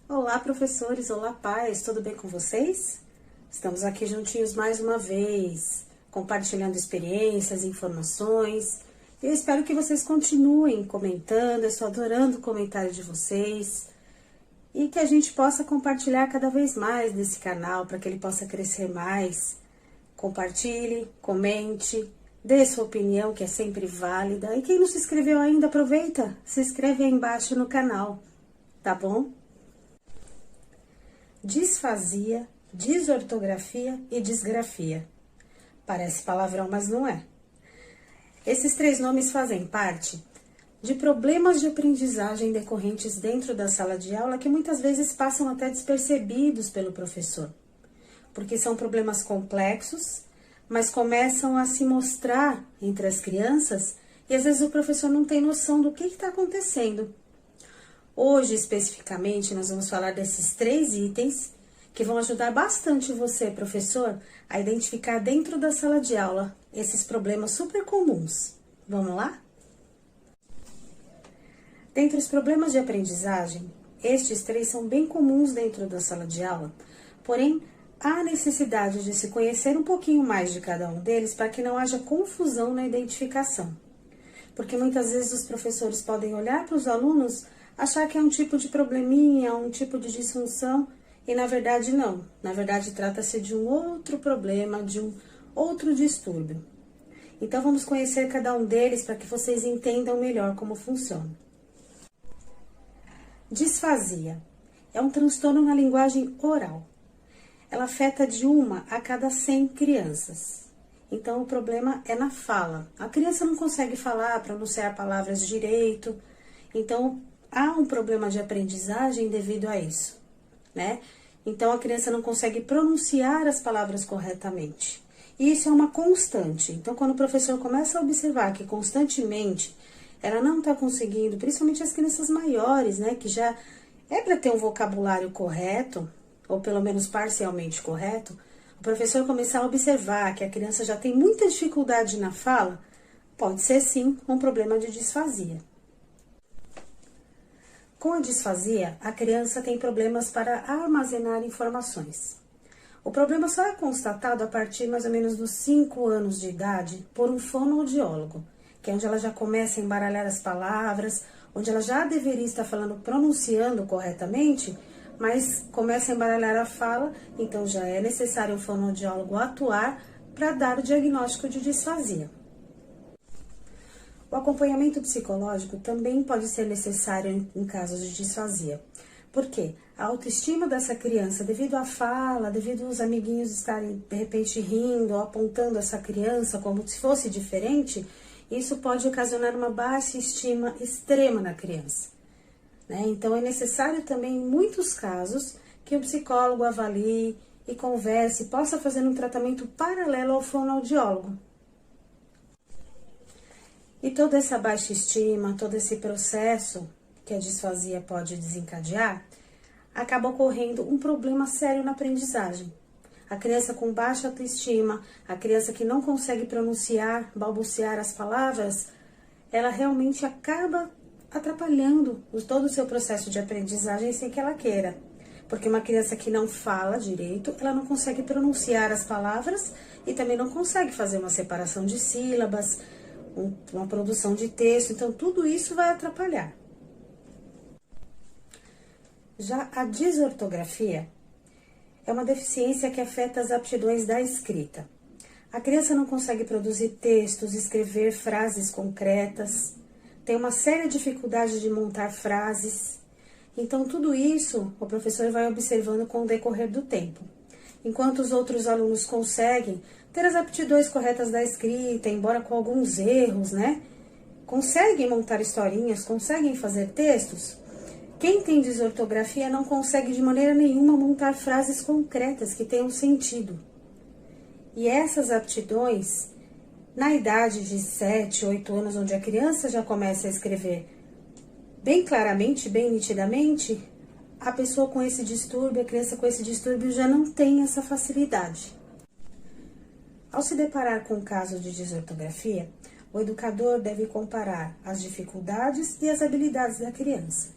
Olá, professores! Olá, pais! Tudo bem com vocês? Estamos aqui juntinhos mais uma vez, compartilhando experiências, informações. Eu espero que vocês continuem comentando, eu estou adorando o comentário de vocês. E que a gente possa compartilhar cada vez mais nesse canal, para que ele possa crescer mais. Compartilhe, comente, dê sua opinião, que é sempre válida. E quem não se inscreveu ainda, aproveita, se inscreve aí embaixo no canal, tá bom? Disfasia, desortografia e disgrafia. Parece palavrão, mas não é. Esses três nomes fazem parte de problemas de aprendizagem decorrentes dentro da sala de aula que muitas vezes passam até despercebidos pelo professor, porque são problemas complexos, mas começam a se mostrar entre as crianças e às vezes o professor não tem noção do que está acontecendo. Hoje, especificamente, nós vamos falar desses três itens que vão ajudar bastante você, professor, a identificar dentro da sala de aula esses problemas super comuns. Vamos lá? Dentre os problemas de aprendizagem, estes três são bem comuns dentro da sala de aula, porém, há necessidade de se conhecer um pouquinho mais de cada um deles para que não haja confusão na identificação. Porque muitas vezes os professores podem olhar para os alunos, achar que é um tipo de probleminha, um tipo de disfunção, e na verdade não. Na verdade trata-se de um outro problema, de um outro distúrbio. Então vamos conhecer cada um deles para que vocês entendam melhor como funciona. Disfasia é um transtorno na linguagem oral. Ela afeta de 1 a cada 100 crianças. Então o problema é na fala. A criança não consegue falar, pronunciar palavras direito, então há um problema de aprendizagem devido a isso, né? Então a criança não consegue pronunciar as palavras corretamente. E isso é uma constante. Então quando o professor começa a observar que constantemente ela não está conseguindo, principalmente as crianças maiores, né, que já é para ter um vocabulário correto, ou pelo menos parcialmente correto, o professor começar a observar que a criança já tem muita dificuldade na fala, pode ser sim um problema de disfasia. Com a disfasia, a criança tem problemas para armazenar informações. O problema só é constatado a partir mais ou menos dos 5 anos de idade por um fonoaudiólogo, que é onde ela já começa a embaralhar as palavras, onde ela já deveria estar falando, pronunciando corretamente, mas começa a embaralhar a fala, então já é necessário um fonoaudiólogo atuar para dar o diagnóstico de disfasia. O acompanhamento psicológico também pode ser necessário em casos de disfasia. Por quê? A autoestima dessa criança, devido à fala, devido aos amiguinhos estarem de repente rindo ou apontando essa criança como se fosse diferente, isso pode ocasionar uma baixa estima extrema na criança, né? Então é necessário também, em muitos casos, que o psicólogo avalie e converse, possa fazer um tratamento paralelo ao fonoaudiólogo. E toda essa baixa estima, todo esse processo que a disfasia pode desencadear, acaba ocorrendo um problema sério na aprendizagem. A criança com baixa autoestima, a criança que não consegue pronunciar, balbuciar as palavras, ela realmente acaba atrapalhando todo o seu processo de aprendizagem sem que ela queira. Porque uma criança que não fala direito, ela não consegue pronunciar as palavras e também não consegue fazer uma separação de sílabas, uma produção de texto, então tudo isso vai atrapalhar. Já a desortografia é uma deficiência que afeta as aptidões da escrita. A criança não consegue produzir textos, escrever frases concretas, tem uma séria dificuldade de montar frases. Então, tudo isso o professor vai observando com o decorrer do tempo. Enquanto os outros alunos conseguem ter as aptidões corretas da escrita, embora com alguns erros, né? Conseguem montar historinhas, conseguem fazer textos. Quem tem desortografia não consegue de maneira nenhuma montar frases concretas que tenham sentido. E essas aptidões, na idade de 7, 8 anos, onde a criança já começa a escrever bem claramente, bem nitidamente, a pessoa com esse distúrbio, a criança com esse distúrbio já não tem essa facilidade. Ao se deparar com um caso de desortografia, o educador deve comparar as dificuldades e as habilidades da criança.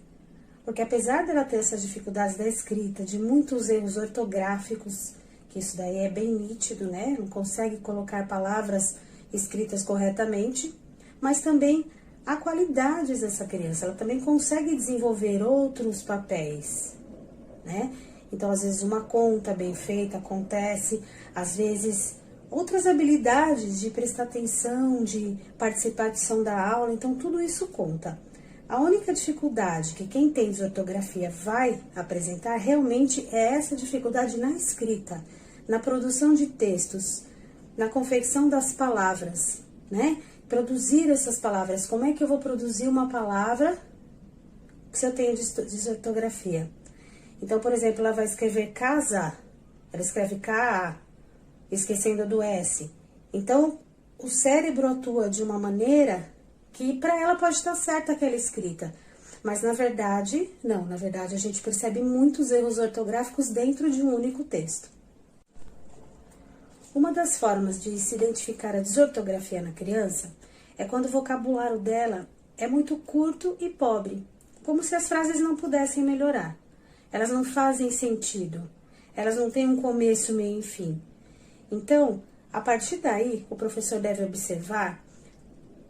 Porque apesar dela ter essas dificuldades da escrita, de muitos erros ortográficos, que isso daí é bem nítido, né? Não consegue colocar palavras escritas corretamente, mas também há qualidades dessa criança, ela também consegue desenvolver outros papéis, né? Então, às vezes, uma conta bem feita acontece, às vezes, outras habilidades de prestar atenção, de participação da aula, então, tudo isso conta. A única dificuldade que quem tem desortografia vai apresentar realmente é essa dificuldade na escrita, na produção de textos, na confecção das palavras, né? Produzir essas palavras. Como é que eu vou produzir uma palavra se eu tenho desortografia? Então, por exemplo, ela vai escrever casa, ela escreve K-A, esquecendo do S. Então, o cérebro atua de uma maneira que para ela pode estar certa aquela escrita. Mas, na verdade, não. Na verdade, a gente percebe muitos erros ortográficos dentro de um único texto. Uma das formas de se identificar a desortografia na criança é quando o vocabulário dela é muito curto e pobre, como se as frases não pudessem melhorar. Elas não fazem sentido, elas não têm um começo, meio e fim. Então, a partir daí, o professor deve observar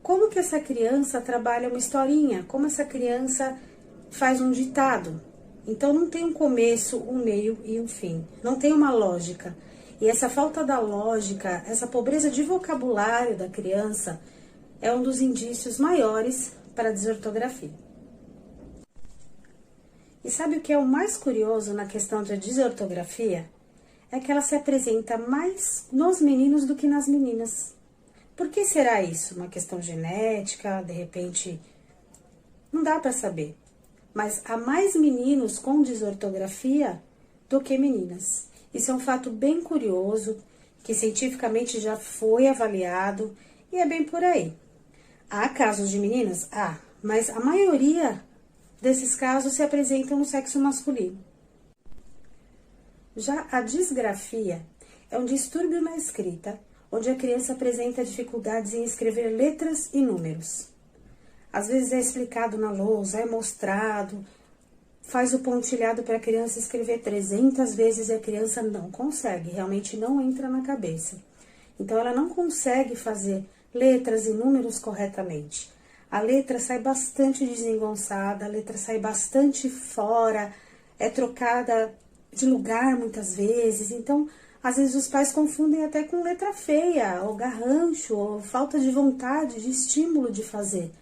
como que essa criança trabalha uma historinha, como essa criança faz um ditado. Então, não tem um começo, um meio e um fim, não tem uma lógica. E essa falta da lógica, essa pobreza de vocabulário da criança é um dos indícios maiores para a desortografia. E sabe o que é o mais curioso na questão da desortografia? É que ela se apresenta mais nos meninos do que nas meninas. Por que será isso? Uma questão genética, de repente, não dá para saber. Mas há mais meninos com desortografia do que meninas. Isso é um fato bem curioso, que cientificamente já foi avaliado, e é bem por aí. Há casos de meninas? Há, mas a maioria desses casos se apresentam no sexo masculino. Já a disgrafia é um distúrbio na escrita, onde a criança apresenta dificuldades em escrever letras e números. Às vezes é explicado na lousa, é mostrado, faz o pontilhado para a criança escrever 300 vezes e a criança não consegue, realmente não entra na cabeça. Então, ela não consegue fazer letras e números corretamente. A letra sai bastante desengonçada, a letra sai bastante fora, é trocada de lugar muitas vezes. Então, às vezes os pais confundem até com letra feia, ou garrancho, ou falta de vontade, de estímulo de fazer.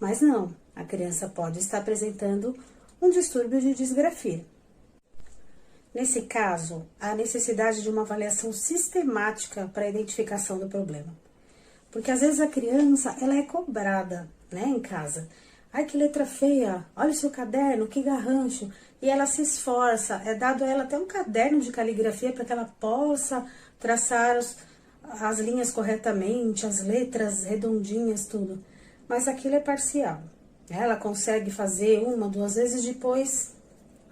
Mas não, a criança pode estar apresentando um distúrbio de disgrafia. Nesse caso, há necessidade de uma avaliação sistemática para a identificação do problema. Porque às vezes a criança, ela é cobrada, né, em casa. Ai, que letra feia, olha o seu caderno, que garrancho. E ela se esforça, é dado a ela até um caderno de caligrafia para que ela possa traçar as linhas corretamente, as letras redondinhas, tudo. Mas aquilo é parcial. Ela consegue fazer uma, duas vezes, depois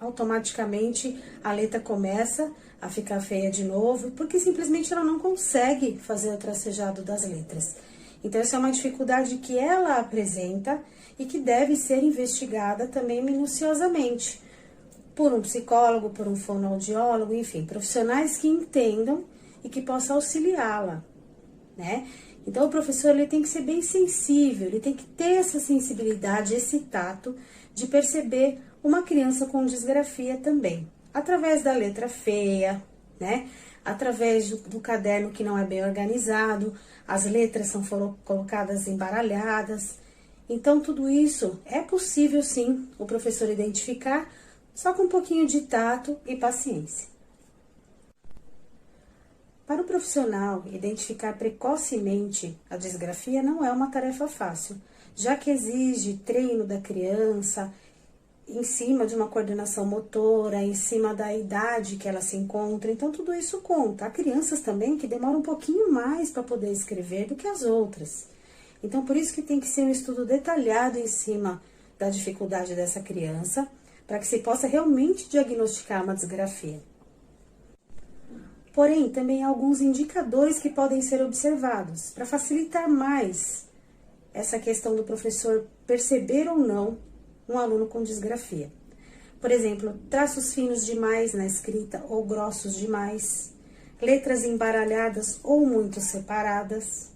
automaticamente a letra começa a ficar feia de novo, porque simplesmente ela não consegue fazer o tracejado das letras. Então, essa é uma dificuldade que ela apresenta e que deve ser investigada também minuciosamente por um psicólogo, por um fonoaudiólogo, enfim, profissionais que entendam e que possam auxiliá-la, né? Então, o professor ele tem que ser bem sensível, ele tem que ter essa sensibilidade, esse tato de perceber uma criança com disgrafia também, através da letra feia, né? Através do caderno que não é bem organizado, as letras foram colocadas embaralhadas. Então, tudo isso é possível, sim, o professor identificar, só com um pouquinho de tato e paciência. Para o profissional, identificar precocemente a disgrafia não é uma tarefa fácil, já que exige treino da criança, em cima de uma coordenação motora, em cima da idade que ela se encontra, então tudo isso conta. Há crianças também que demoram um pouquinho mais para poder escrever do que as outras. Então, por isso que tem que ser um estudo detalhado em cima da dificuldade dessa criança, para que se possa realmente diagnosticar uma disgrafia. Porém, também há alguns indicadores que podem ser observados, para facilitar mais essa questão do professor perceber ou não um aluno com disgrafia. Por exemplo, traços finos demais na escrita ou grossos demais, letras embaralhadas ou muito separadas,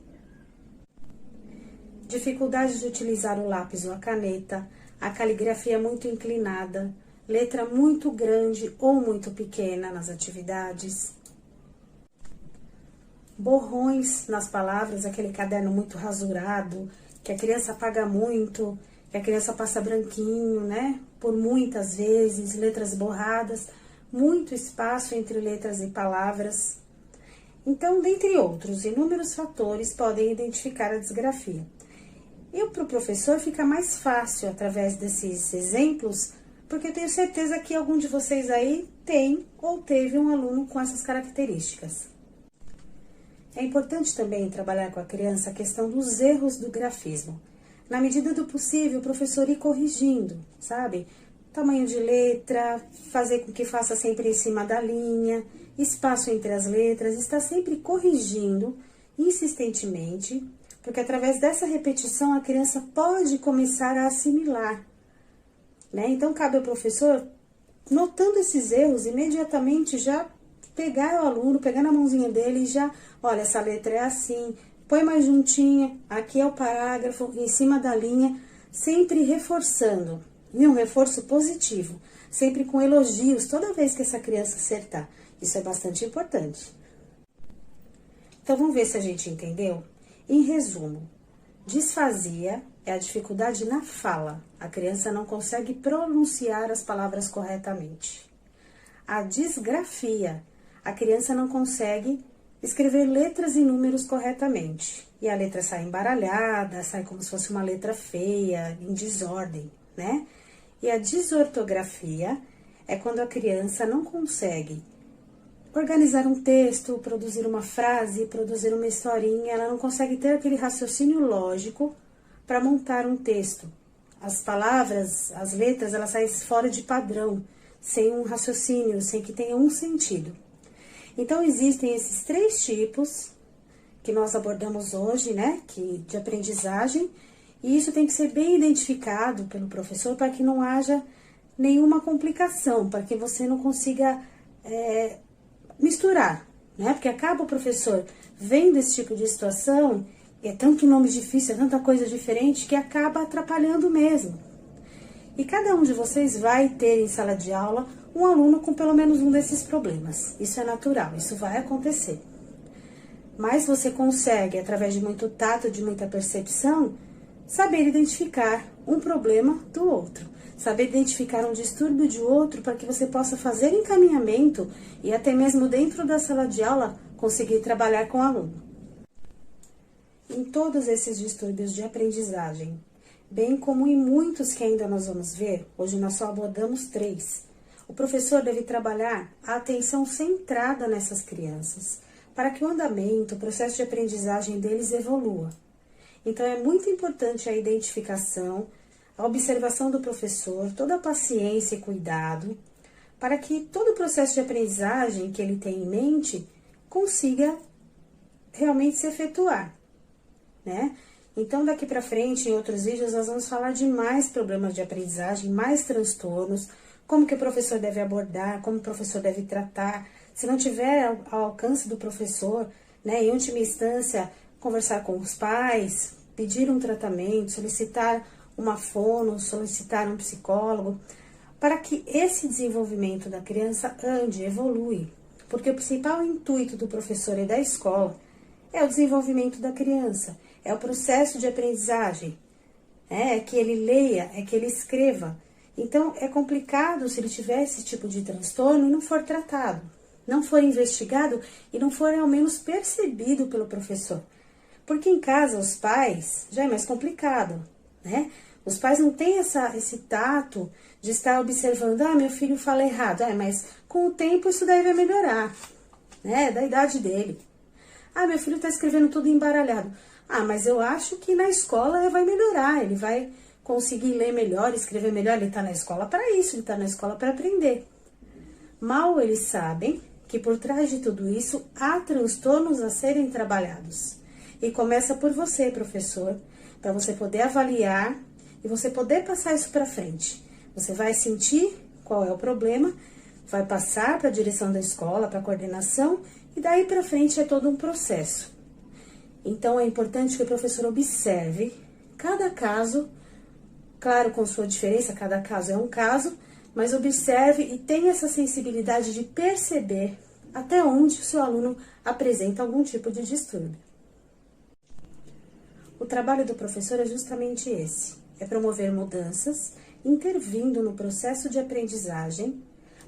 dificuldade de utilizar o lápis ou a caneta, a caligrafia muito inclinada, letra muito grande ou muito pequena nas atividades, borrões nas palavras, aquele caderno muito rasurado, que a criança apaga muito, que a criança passa branquinho, né? Por muitas vezes, letras borradas, muito espaço entre letras e palavras. Então, dentre outros, inúmeros fatores podem identificar a disgrafia. E para o professor fica mais fácil através desses exemplos, porque eu tenho certeza que algum de vocês aí tem ou teve um aluno com essas características. É importante também trabalhar com a criança a questão dos erros do grafismo. Na medida do possível, o professor ir corrigindo, sabe? Tamanho de letra, fazer com que faça sempre em cima da linha, espaço entre as letras, está sempre corrigindo insistentemente, porque através dessa repetição a criança pode começar a assimilar, né? Então, cabe ao professor, notando esses erros, imediatamente já pegar o aluno, pegar na mãozinha dele e já, olha, essa letra é assim, põe mais juntinha, aqui é o parágrafo, em cima da linha, sempre reforçando, e um reforço positivo, sempre com elogios, toda vez que essa criança acertar. Isso é bastante importante. Então, vamos ver se a gente entendeu? Em resumo, disfasia é a dificuldade na fala, a criança não consegue pronunciar as palavras corretamente. A disgrafia, a criança não consegue escrever letras e números corretamente. E a letra sai embaralhada, sai como se fosse uma letra feia, em desordem, né? E a desortografia é quando a criança não consegue organizar um texto, produzir uma frase, produzir uma historinha, ela não consegue ter aquele raciocínio lógico para montar um texto. As palavras, as letras, elas saem fora de padrão, sem um raciocínio, sem que tenha um sentido. Então, existem esses 3 tipos que nós abordamos hoje, né, de aprendizagem, e isso tem que ser bem identificado pelo professor para que não haja nenhuma complicação, para que você não consiga misturar, né, porque acaba o professor vendo esse tipo de situação, é tanto nome difícil, é tanta coisa diferente, que acaba atrapalhando mesmo. E cada um de vocês vai ter em sala de aula um aluno com pelo menos um desses problemas. Isso é natural, isso vai acontecer. Mas você consegue, através de muito tato, de muita percepção, saber identificar um problema do outro. Saber identificar um distúrbio de outro para que você possa fazer encaminhamento e até mesmo dentro da sala de aula conseguir trabalhar com o aluno. Em todos esses distúrbios de aprendizagem, bem como em muitos que ainda nós vamos ver, hoje nós só abordamos 3. O professor deve trabalhar a atenção centrada nessas crianças, para que o andamento, o processo de aprendizagem deles evolua. Então, é muito importante a identificação, a observação do professor, toda a paciência e cuidado, para que todo o processo de aprendizagem que ele tem em mente consiga realmente se efetuar, né? Então, daqui para frente, em outros vídeos, nós vamos falar de mais problemas de aprendizagem, mais transtornos, como que o professor deve abordar, como o professor deve tratar. Se não tiver ao alcance do professor, né, em última instância, conversar com os pais, pedir um tratamento, solicitar uma fono, solicitar um psicólogo, para que esse desenvolvimento da criança ande, evolui. Porque o principal intuito do professor e da escola é o desenvolvimento da criança, é o processo de aprendizagem, é que ele leia, é que ele escreva. Então, é complicado se ele tiver esse tipo de transtorno e não for tratado, não for investigado e não for ao menos percebido pelo professor. Porque em casa, os pais, já é mais complicado, né? Os pais não têm esse tato de estar observando, meu filho fala errado, mas com o tempo isso daí vai melhorar, né? Da idade dele. Meu filho está escrevendo tudo embaralhado. Mas eu acho que na escola vai melhorar, ele vai conseguir ler melhor, escrever melhor, ele está na escola para isso, ele está na escola para aprender. Mal eles sabem que por trás de tudo isso há transtornos a serem trabalhados. E começa por você, professor, para você poder avaliar e você poder passar isso para frente. Você vai sentir qual é o problema, vai passar para a direção da escola, para a coordenação, e daí para frente é todo um processo. Então, é importante que o professor observe cada caso, claro, com sua diferença, cada caso é um caso, mas observe e tenha essa sensibilidade de perceber até onde o seu aluno apresenta algum tipo de distúrbio. O trabalho do professor é justamente esse, é promover mudanças, intervindo no processo de aprendizagem,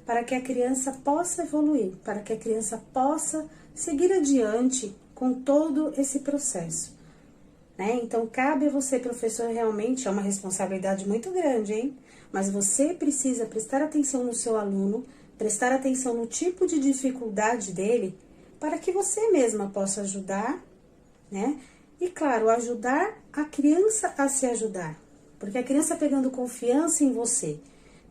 para que a criança possa evoluir, para que a criança possa seguir adiante com todo esse processo, né? Então, cabe a você, professor, realmente, é uma responsabilidade muito grande, hein? Mas você precisa prestar atenção no seu aluno, prestar atenção no tipo de dificuldade dele, para que você mesma possa ajudar, né? E, claro, ajudar a criança a se ajudar, porque a criança pegando confiança em você,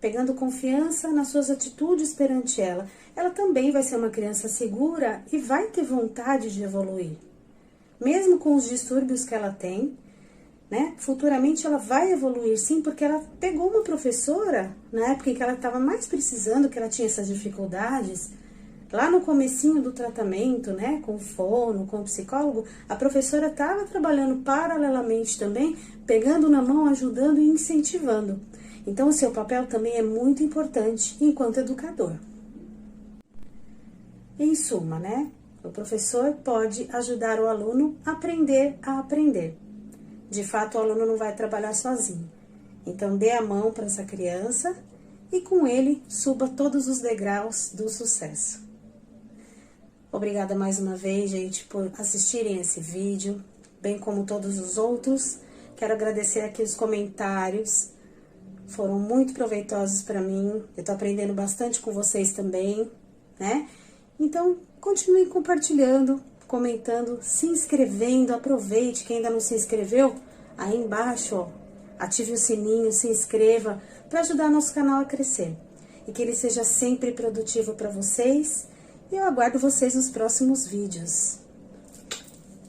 pegando confiança nas suas atitudes perante ela, ela também vai ser uma criança segura e vai ter vontade de evoluir. Mesmo com os distúrbios que ela tem, né? Futuramente ela vai evoluir sim, porque ela pegou uma professora, na época em que ela estava mais precisando, que ela tinha essas dificuldades, lá no comecinho do tratamento, né, com o fono, com o psicólogo, a professora estava trabalhando paralelamente também, pegando na mão, ajudando e incentivando. Então, o seu papel também é muito importante enquanto educador. Em suma, né, o professor pode ajudar o aluno a aprender a aprender. De fato, o aluno não vai trabalhar sozinho. Então, dê a mão para essa criança e com ele suba todos os degraus do sucesso. Obrigada mais uma vez, gente, por assistirem esse vídeo, bem como todos os outros. Quero agradecer aqui os comentários, foram muito proveitosos para mim. Eu tô aprendendo bastante com vocês também, né? Então, continue compartilhando, comentando, se inscrevendo, aproveite, quem ainda não se inscreveu, aí embaixo, ó, ative o sininho, se inscreva, para ajudar nosso canal a crescer. E que ele seja sempre produtivo para vocês. E eu aguardo vocês nos próximos vídeos.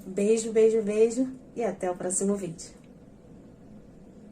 Beijo, beijo, beijo e até o próximo vídeo.